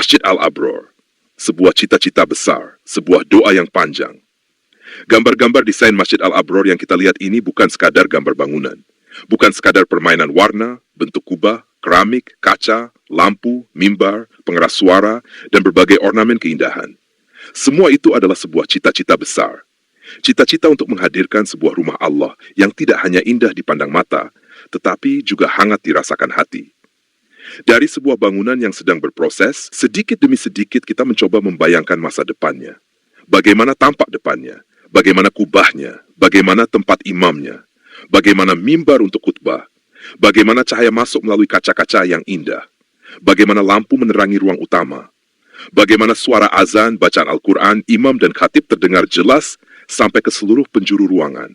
Masjid Al-Abror, sebuah cita-cita besar, sebuah doa yang panjang. Gambar-gambar desain Masjid Al-Abror yang kita lihat ini bukan sekadar gambar bangunan, bukan sekadar permainan warna, bentuk kubah, keramik, kaca, lampu, mimbar, pengeras suara, dan berbagai ornamen keindahan. Semua itu adalah sebuah cita-cita besar. Cita-cita untuk menghadirkan sebuah rumah Allah yang tidak hanya indah dipandang mata, tetapi juga hangat dirasakan hati. Dari sebuah bangunan yang sedang berproses, sedikit demi sedikit kita mencoba membayangkan masa depannya. Bagaimana tampak depannya, bagaimana kubahnya, bagaimana tempat imamnya, bagaimana mimbar untuk khutbah, bagaimana cahaya masuk melalui kaca-kaca yang indah, bagaimana lampu menerangi ruang utama, bagaimana suara azan, bacaan Al-Quran, imam dan khatib terdengar jelas sampai ke seluruh penjuru ruangan.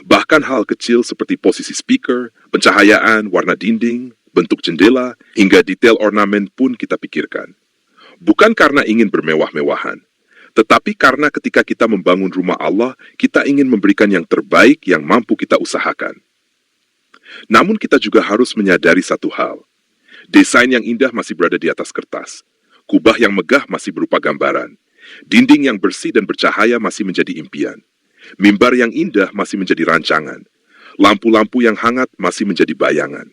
Bahkan hal kecil seperti posisi speaker, pencahayaan, warna dinding, bentuk jendela, hingga detail ornamen pun kita pikirkan. Bukan karena ingin bermewah-mewahan, tetapi karena ketika kita membangun rumah Allah, kita ingin memberikan yang terbaik yang mampu kita usahakan. Namun kita juga harus menyadari satu hal. Desain yang indah masih berada di atas kertas. Kubah yang megah masih berupa gambaran. Dinding yang bersih dan bercahaya masih menjadi impian. Mimbar yang indah masih menjadi rancangan. Lampu-lampu yang hangat masih menjadi bayangan.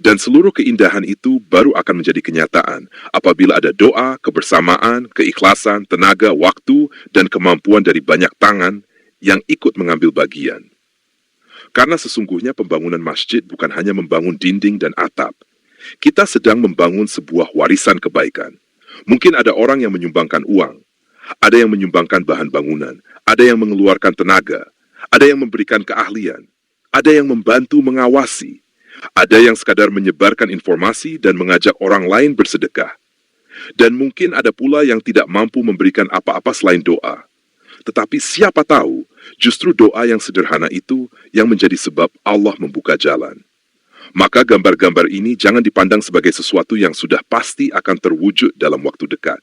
Dan seluruh keindahan itu baru akan menjadi kenyataan apabila ada doa, kebersamaan, keikhlasan, tenaga, waktu, dan kemampuan dari banyak tangan yang ikut mengambil bagian. Karena sesungguhnya pembangunan masjid bukan hanya membangun dinding dan atap. Kita sedang membangun sebuah warisan kebaikan. Mungkin ada orang yang menyumbangkan uang, ada yang menyumbangkan bahan bangunan, ada yang mengeluarkan tenaga, ada yang memberikan keahlian, ada yang membantu mengawasi, ada yang sekadar menyebarkan informasi dan mengajak orang lain bersedekah. Dan mungkin ada pula yang tidak mampu memberikan apa-apa selain doa. Tetapi siapa tahu, justru doa yang sederhana itu yang menjadi sebab Allah membuka jalan. Maka gambar-gambar ini jangan dipandang sebagai sesuatu yang sudah pasti akan terwujud dalam waktu dekat.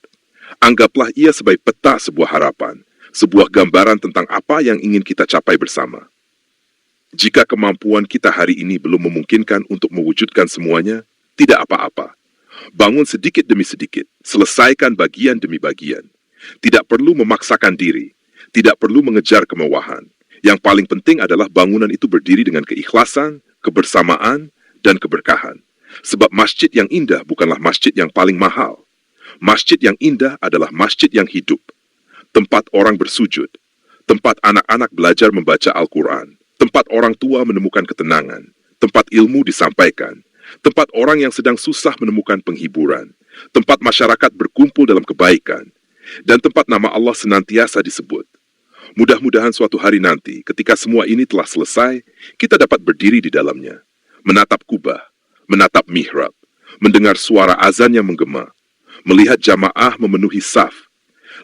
Anggaplah ia sebagai peta sebuah harapan, sebuah gambaran tentang apa yang ingin kita capai bersama. Jika kemampuan kita hari ini belum memungkinkan untuk mewujudkan semuanya, tidak apa-apa. Bangun sedikit demi sedikit, selesaikan bagian demi bagian. Tidak perlu memaksakan diri, tidak perlu mengejar kemewahan. Yang paling penting adalah bangunan itu berdiri dengan keikhlasan, kebersamaan, dan keberkahan. Sebab masjid yang indah bukanlah masjid yang paling mahal. Masjid yang indah adalah masjid yang hidup. Tempat orang bersujud, tempat anak-anak belajar membaca Al-Quran, tempat orang tua menemukan ketenangan, tempat ilmu disampaikan, tempat orang yang sedang susah menemukan penghiburan, tempat masyarakat berkumpul dalam kebaikan, dan tempat nama Allah senantiasa disebut. Mudah-mudahan suatu hari nanti, ketika semua ini telah selesai, kita dapat berdiri di dalamnya, menatap kubah, menatap mihrab, mendengar suara azan yang menggema, melihat jamaah memenuhi saf.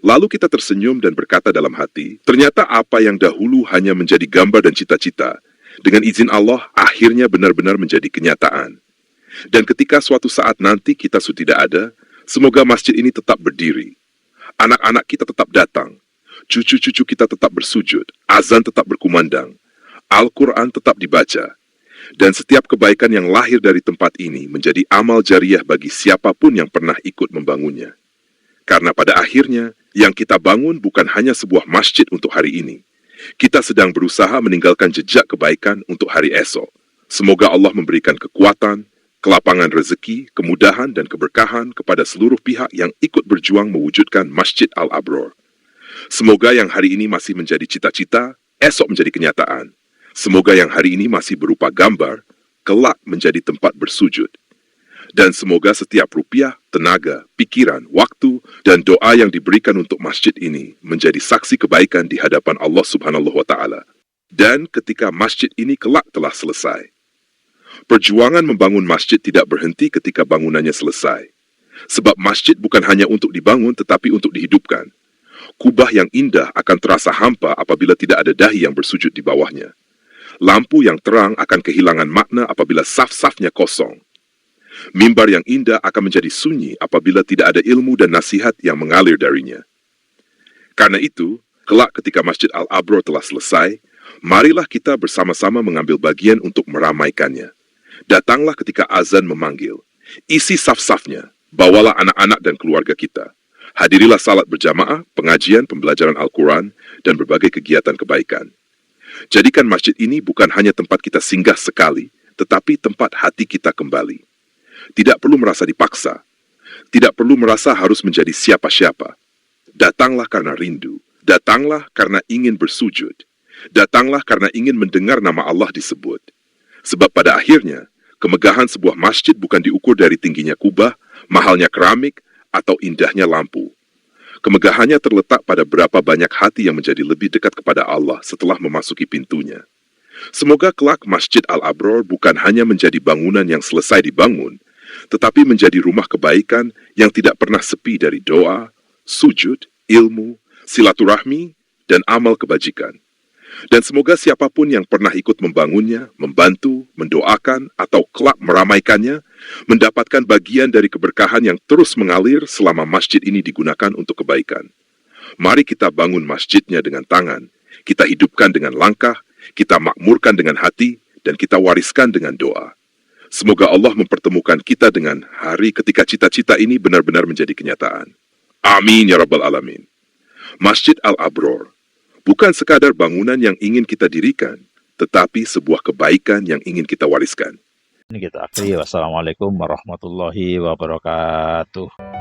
Lalu kita tersenyum dan berkata dalam hati, ternyata apa yang dahulu hanya menjadi gambar dan cita-cita, dengan izin Allah akhirnya benar-benar menjadi kenyataan. Dan ketika suatu saat nanti kita sudah tidak ada, semoga masjid ini tetap berdiri. Anak-anak kita tetap datang, cucu-cucu kita tetap bersujud, azan tetap berkumandang, Al-Quran tetap dibaca, dan setiap kebaikan yang lahir dari tempat ini menjadi amal jariah bagi siapapun yang pernah ikut membangunnya. Karena pada akhirnya, yang kita bangun bukan hanya sebuah masjid untuk hari ini. Kita sedang berusaha meninggalkan jejak kebaikan untuk hari esok. Semoga Allah memberikan kekuatan, kelapangan rezeki, kemudahan, dan keberkahan kepada seluruh pihak yang ikut berjuang mewujudkan Masjid Al-Abror. Semoga yang hari ini masih menjadi cita-cita, esok menjadi kenyataan. Semoga yang hari ini masih berupa gambar, kelak menjadi tempat bersujud. Dan semoga setiap rupiah, tenaga, pikiran, waktu, dan doa yang diberikan untuk masjid ini menjadi saksi kebaikan di hadapan Allah Subhanahu wa Ta'ala. Dan ketika masjid ini kelak telah selesai. Perjuangan membangun masjid tidak berhenti ketika bangunannya selesai. Sebab masjid bukan hanya untuk dibangun tetapi untuk dihidupkan. Kubah yang indah akan terasa hampa apabila tidak ada dahi yang bersujud di bawahnya. Lampu yang terang akan kehilangan makna apabila saf-safnya kosong. Mimbar yang indah akan menjadi sunyi apabila tidak ada ilmu dan nasihat yang mengalir darinya. Karena itu, kelak ketika Masjid Al-Abror telah selesai, marilah kita bersama-sama mengambil bagian untuk meramaikannya. Datanglah ketika azan memanggil, isi saf-safnya, Bawalah anak-anak dan keluarga kita. Hadirilah salat berjamaah, pengajian, pembelajaran Al-Quran, dan berbagai kegiatan kebaikan. Jadikan masjid ini bukan hanya tempat kita singgah sekali, tetapi tempat hati kita kembali. Tidak perlu merasa dipaksa. Tidak perlu merasa harus menjadi siapa-siapa. Datanglah karena rindu. Datanglah karena ingin bersujud. Datanglah karena ingin mendengar nama Allah disebut. Sebab pada akhirnya, kemegahan sebuah masjid bukan diukur dari tingginya kubah, mahalnya keramik, atau indahnya lampu. Kemegahannya terletak pada berapa banyak hati yang menjadi lebih dekat kepada Allah setelah memasuki pintunya. Semoga kelak Masjid Al-Abror bukan hanya menjadi bangunan yang selesai dibangun, tetapi menjadi rumah kebaikan yang tidak pernah sepi dari doa, sujud, ilmu, silaturahmi, dan amal kebajikan. Dan semoga siapapun yang pernah ikut membangunnya, membantu, mendoakan, atau kelak meramaikannya, mendapatkan bagian dari keberkahan yang terus mengalir selama masjid ini digunakan untuk kebaikan. Mari kita bangun masjidnya dengan tangan, kita hidupkan dengan langkah, kita makmurkan dengan hati, dan kita wariskan dengan doa. Semoga Allah mempertemukan kita dengan hari ketika cita-cita ini benar-benar menjadi kenyataan. Amin ya Rabbal Alamin. Masjid Al-Abror bukan sekadar bangunan yang ingin kita dirikan, tetapi sebuah kebaikan yang ingin kita wariskan. Ini kita akhiri. Wassalamualaikum warahmatullahi wabarakatuh.